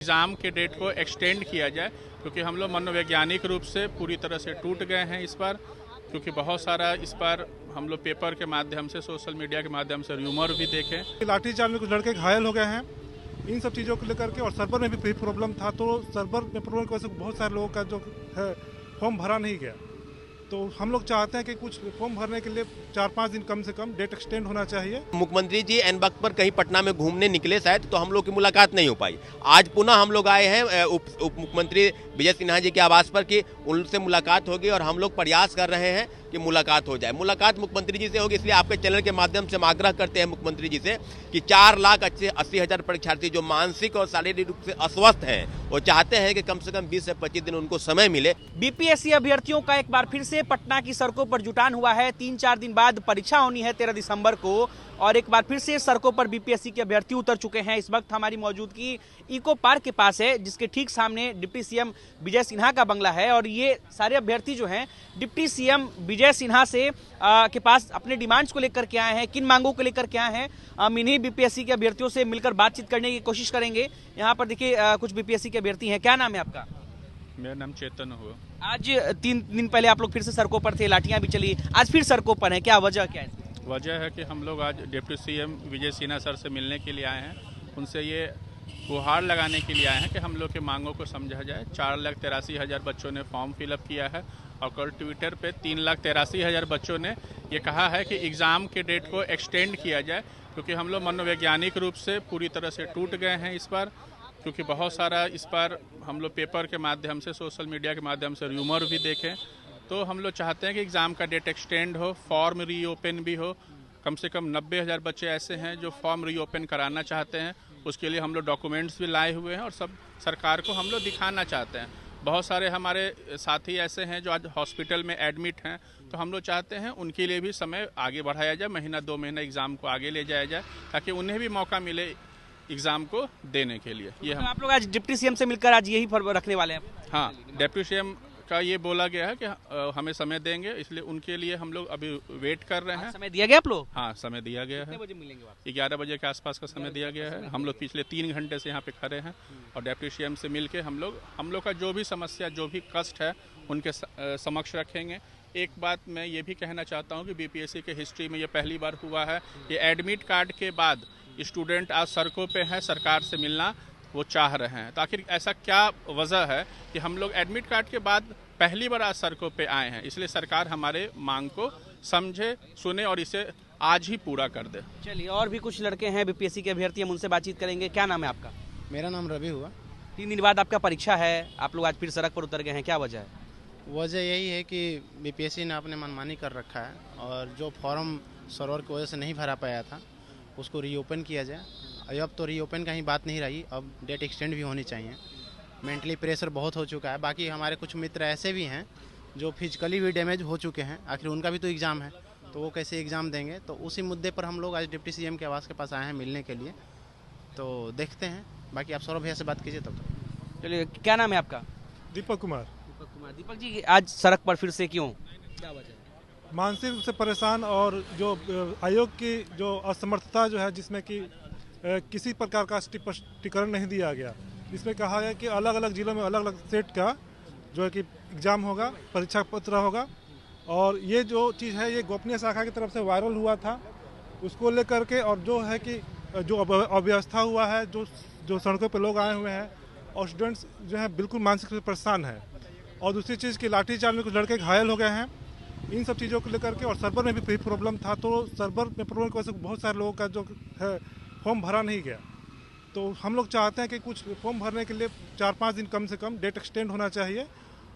Exam के date को extend किया जाए, क्योंकि हम लोग मनोवैज्ञानिक रूप से पूरी तरह से टूट गए हैं इस बार। क्योंकि बहुत सारा इस बार हम लोग पेपर के माध्यम से, सोशल मीडिया के माध्यम से र्यूमर भी देखें। लाठीचार्ज में कुछ लड़के घायल हो गए हैं, इन सब चीज़ों को लेकर के। और सर्वर में भी प्रॉब्लम था, तो सर्वर में प्रॉब्लम की वजह से बहुत सारे लोगों का जो है फॉर्म भरा नहीं गया। तो हम लोग चाहते हैं कि कुछ फॉर्म भरने के लिए 4-5 दिन कम से कम डेट एक्सटेंड होना चाहिए। मुख्यमंत्री जी एन वक्त पर कहीं पटना में घूमने निकले शायद, तो हम लोग की मुलाकात नहीं हो पाई। आज पुनः हम लोग आए हैं उप मुख्यमंत्री विजय सिन्हा जी के आवास पर कि उनसे मुलाकात होगी, और हम लोग प्रयास कर रहे हैं कि मुलाकात हो जाए। मुलाकात मुख्यमंत्री जी से होगी, इसलिए आपके चैनल के माध्यम से हम आग्रह करते हैं मुख्यमंत्री जी से कि 4,80,000 परीक्षार्थी जो मानसिक और शारीरिक रूप से अस्वस्थ हैं, वो चाहते हैं कि कम से कम 20 से 25 दिन उनको समय मिले। बीपीएससी अभ्यर्थियों का एक बार फिर से पटना की सड़कों पर जुटान हुआ है। 3-4 दिन बाद परीक्षा होनी है 13 दिसंबर को, और एक बार फिर से सड़कों पर बीपीएससी के अभ्यर्थी उतर चुके हैं। इस वक्त हमारी मौजूदगी इको पार्क के पास है, जिसके ठीक सामने डिप्टी सीएम विजय सिन्हा का बंगला है। और ये सारे अभ्यर्थी जो हैं डिप्टी सीएम विजय सिन्हा से के पास अपने डिमांड्स को लेकर के आए हैं, किन मांगों को लेकर के आए हैं। हम इन्हीं बीपीएससी के अभ्यर्थियों से मिलकर बातचीत करने की कोशिश करेंगे। यहाँ पर देखिए कुछ बीपीएससी के अभ्यर्थी हैं। क्या नाम है आपका? मेरा नाम चेतन हुआ। आज 3 दिन पहले आप लोग फिर से सड़कों पर थे, लाठियां भी चली, आज फिर सड़कों पर हैं, क्या वजह क्या है? वजह है कि हम लोग आज deputy CM Vijay Sinha sir से मिलने के लिए आए हैं। उनसे ये गुहार लगाने के लिए आए हैं कि हम लोग के मांगों को समझा जाए। 4,83,000 बच्चों ने फॉर्म फिलअप किया है, और कल ट्विटर पे 3,83,000 बच्चों ने ये कहा है कि एग्ज़ाम के डेट को एक्सटेंड किया जाए, क्योंकि हम लोग मनोवैज्ञानिक रूप से पूरी तरह से टूट गए हैं इस बार। क्योंकि बहुत सारा इस बार हम लोग पेपर के माध्यम से, सोशल मीडिया के माध्यम से र्यूमर भी देखें। तो हम लोग चाहते हैं कि एग्ज़ाम का डेट एक्सटेंड हो, फॉर्म रीओपन भी हो। कम से कम 90,000 बच्चे ऐसे हैं जो फॉर्म रीओपन कराना चाहते हैं। उसके लिए हम लोग डॉक्यूमेंट्स भी लाए हुए हैं, और सब सरकार को हम लोग दिखाना चाहते हैं। बहुत सारे हमारे साथी ऐसे हैं जो आज हॉस्पिटल में एडमिट हैं, तो हम लोग चाहते हैं उनके लिए भी समय आगे बढ़ाया जाए, महीना 2 महीना एग्ज़ाम को आगे ले जाया जाए, ताकि उन्हें भी मौका मिले एग्ज़ाम को देने के लिए। ये हम आप लोग आज डिप्टी सीएम से मिलकर आज यही रखने वाले हैं? हाँ, डिप्टी सीएम का ये बोला गया है कि हमें समय देंगे, इसलिए उनके लिए हम लोग अभी वेट कर रहे हैं। समय दिया गया आप लोग? हाँ, समय दिया गया है। कितने बजे मिलेंगे आप? 11 बजे के आसपास का समय दिया गया है। हम लोग पिछले 3 घंटे से यहाँ पे खड़े हैं, और डिप्टी सीएम से मिलके हम लोग का जो भी समस्या, जो भी कष्ट है, उनके समक्ष रखेंगे। एक बात मैं ये भी कहना चाहता हूँ कि बीपीएससी के हिस्ट्री में ये पहली बार हुआ है कि एडमिट कार्ड के बाद स्टूडेंट आज सड़कों पे हैं, सरकार से मिलना वो चाह रहे हैं। तो आखिर ऐसा क्या वजह है कि हम लोग एडमिट कार्ड के बाद पहली बार आज सड़कों पे आए हैं? इसलिए सरकार हमारे मांग को समझे, सुने और इसे आज ही पूरा कर दे। चलिए, और भी कुछ लड़के हैं बीपीएससी के अभ्यर्थी, हम उनसे बातचीत करेंगे। क्या नाम है आपका? मेरा नाम रवि हुआ। 3 दिन बाद आपका परीक्षा है, आप लोग आज फिर सड़क पर उतर गए हैं, क्या वजह है? वजह यही है कि बीपीएससी ने अपने मनमानी कर रखा है, और जो फॉर्म सर्वर की वजह से नहीं भरा पाया था उसको रीओपन किया जाए। अब तो रीओपन का ही बात नहीं रही, अब डेट एक्सटेंड भी होनी चाहिए। मेंटली प्रेशर बहुत हो चुका है। बाकी हमारे कुछ मित्र ऐसे भी हैं जो फिजिकली भी डैमेज हो चुके हैं, आखिर उनका भी तो एग्ज़ाम है, तो वो कैसे एग्ज़ाम देंगे। तो उसी मुद्दे पर हम लोग आज डिप्टी सीएम के आवास के पास आए हैं मिलने के लिए। तो देखते हैं, बाकी आप सौरभ भैया से बात कीजिए तब तक। चलिए, क्या नाम है आपका? दीपक कुमार। दीपक जी, आज सड़क पर फिर से क्यों, क्या वजह है? मानसिक रूप से परेशान, और जो आयोग की जो असमर्थता जो है, जिसमें कि किसी प्रकार का स्पष्टीकरण नहीं दिया गया। इसमें कहा गया कि अलग अलग जिलों में अलग अलग सेट का जो है कि एग्ज़ाम होगा, परीक्षा पत्र होगा, और ये जो चीज़ है ये गोपनीय शाखा की तरफ से वायरल हुआ था, उसको लेकर के। और जो है कि जो अव्यवस्था हुआ है, जो सड़कों पर लोग आए हुए हैं, और स्टूडेंट्स जो है बिल्कुल मानसिक रूप से परेशान है। और दूसरी चीज़ कि लाठीचार्ज में कुछ लड़के घायल हो गए हैं, इन सब चीज़ों को लेकर के। और सर्वर में भी प्रॉब्लम था, तो सर्वर में प्रॉब्लम की वजह से बहुत सारे लोगों का जो है फॉर्म भरा नहीं गया। तो हम लोग चाहते हैं कि कुछ फॉर्म भरने के लिए 4-5 दिन कम से कम डेट एक्सटेंड होना चाहिए,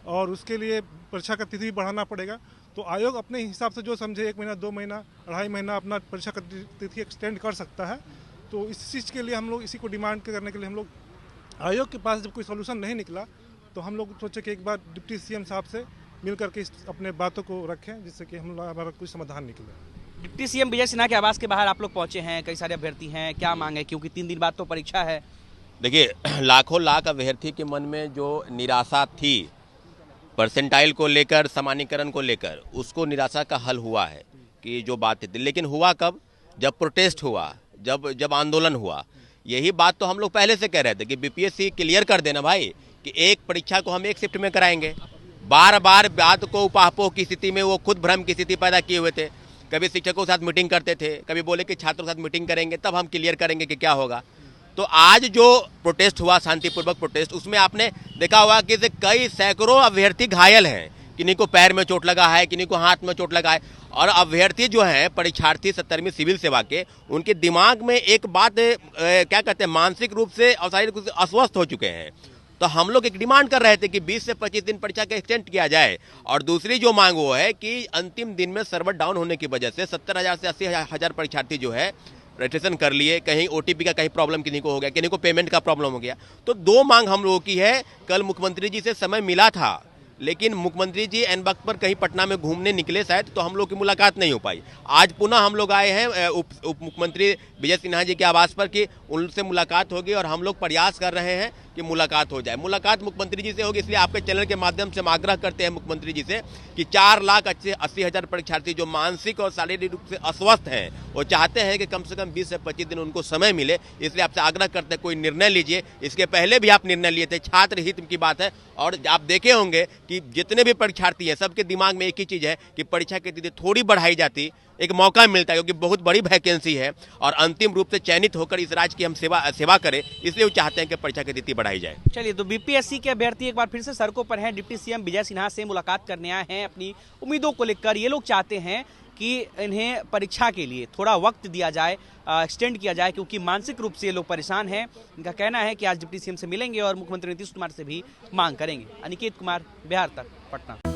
और उसके लिए परीक्षा का तिथि भी बढ़ाना पड़ेगा। तो आयोग अपने हिसाब से जो समझे 1 महीना, 2 महीना, 2.5 महीना अपना परीक्षा का तिथि एक्सटेंड कर सकता है। तो इस चीज़ के लिए हम लोग इसी को डिमांड करने के लिए हम लोग आयोग के पास जब कोई सोल्यूशन नहीं निकला, तो हम लोग सोचे कि एक बार डिप्टी सीएम साहब से मिल करके अपने बातों को रखें, जिससे कि हम लोग हमारा कुछ समाधान निकले। डिप्टी सीएम विजय सिन्हा के आवास के बाहर आप लोग पहुंचे हैं, कई सारे अभ्यर्थी हैं, क्या मांग है, क्योंकि 3 दिन बाद तो परीक्षा है? देखिए, लाखों लाख अभ्यर्थी के मन में जो निराशा थी परसेंटाइल को लेकर, सामान्यीकरण को लेकर, उसको निराशा का हल हुआ है कि जो बात थी। लेकिन हुआ कब? जब प्रोटेस्ट हुआ, जब आंदोलन हुआ। यही बात तो हम लोग पहले से कह रहे थे कि बीपीएससी क्लियर कर देना भाई कि एक परीक्षा को हम एक शिफ्ट में कराएंगे। बार बार बात को उपापोह की स्थिति में वो खुद भ्रम की स्थिति पैदा किए हुए थे। कभी शिक्षकों के साथ मीटिंग करते थे, कभी बोले कि छात्रों के साथ मीटिंग करेंगे तब हम क्लियर करेंगे कि क्या होगा। तो आज जो प्रोटेस्ट हुआ, शांतिपूर्वक प्रोटेस्ट, उसमें आपने देखा होगा कि कई सैकड़ों अभ्यर्थी घायल हैं, किन्हीं को पैर में चोट लगा है, किन्हीं को हाथ में चोट लगा है। और अभ्यर्थी जो हैं, परीक्षार्थी 70वीं सिविल सेवा के, उनके दिमाग में एक बात क्या कहते हैं, मानसिक रूप से और शारीरिक रूप से अस्वस्थ हो चुके हैं। तो हम लोग एक डिमांड कर रहे थे कि 20 से 25 दिन परीक्षा का एक्सटेंड किया जाए। और दूसरी जो मांग वो है कि अंतिम दिन में सर्वर डाउन होने की वजह से 70,000 से 80,000 परीक्षार्थी जो है रजिस्ट्रेशन कर लिए, कहीं ओटीपी का कहीं प्रॉब्लम किन्हीं को हो गया, किन्हीं को पेमेंट का प्रॉब्लम हो गया। तो दो मांग हम लोगों की है। कल मुख्यमंत्री जी से समय मिला था, लेकिन मुख्यमंत्री जी एन वक्त पर कहीं पटना में घूमने निकले शायद, तो हम लोग की मुलाकात नहीं हो पाई। आज पुनः हम लोग आए हैं उप मुख्यमंत्री विजय सिन्हा जी के आवास पर कि उनसे मुलाकात होगी और हम लोग प्रयास कर रहे हैं कि मुलाकात हो जाए। मुलाकात मुख्यमंत्री जी से होगी, इसलिए आपके चैनल के माध्यम से हम आग्रह करते हैं मुख्यमंत्री जी से कि 4,80,000 परीक्षार्थी जो मानसिक और शारीरिक रूप से अस्वस्थ हैं, वो चाहते हैं कि कम से कम 20 से 25 दिन उनको समय मिले। इसलिए आपसे आग्रह करते हैं कोई निर्णय लीजिए। इसके पहले भी आप निर्णय लिए थे, छात्र हित की बात है। और आप देखे होंगे कि जितने भी परीक्षार्थी हैं, सबके दिमाग में एक ही चीज़ है कि परीक्षा की तिथि थोड़ी बढ़ाई जाती, एक मौका मिलता है, क्योंकि बहुत बड़ी वैकेंसी है और अंतिम रूप से चयनित होकर इस राज्य की हम सेवा करें, इसलिए वो चाहते हैं कि परीक्षा की तिथि बढ़ाई जाए। चलिए, तो बीपीएससी के अभ्यर्थी एक बार फिर से सड़कों पर हैं। डिप्टी सीएम विजय सिन्हा से मुलाकात करने आए हैं अपनी उम्मीदों को लेकर। ये लोग चाहते हैं कि इन्हें परीक्षा के लिए थोड़ा वक्त दिया जाए, एक्सटेंड किया जाए, क्योंकि मानसिक रूप से ये लोग परेशान हैं। इनका कहना है कि आज डिप्टी सीएम से मिलेंगे और मुख्यमंत्री नीतीश कुमार से भी मांग करेंगे। अनिकेत कुमार, बिहार तक, पटना।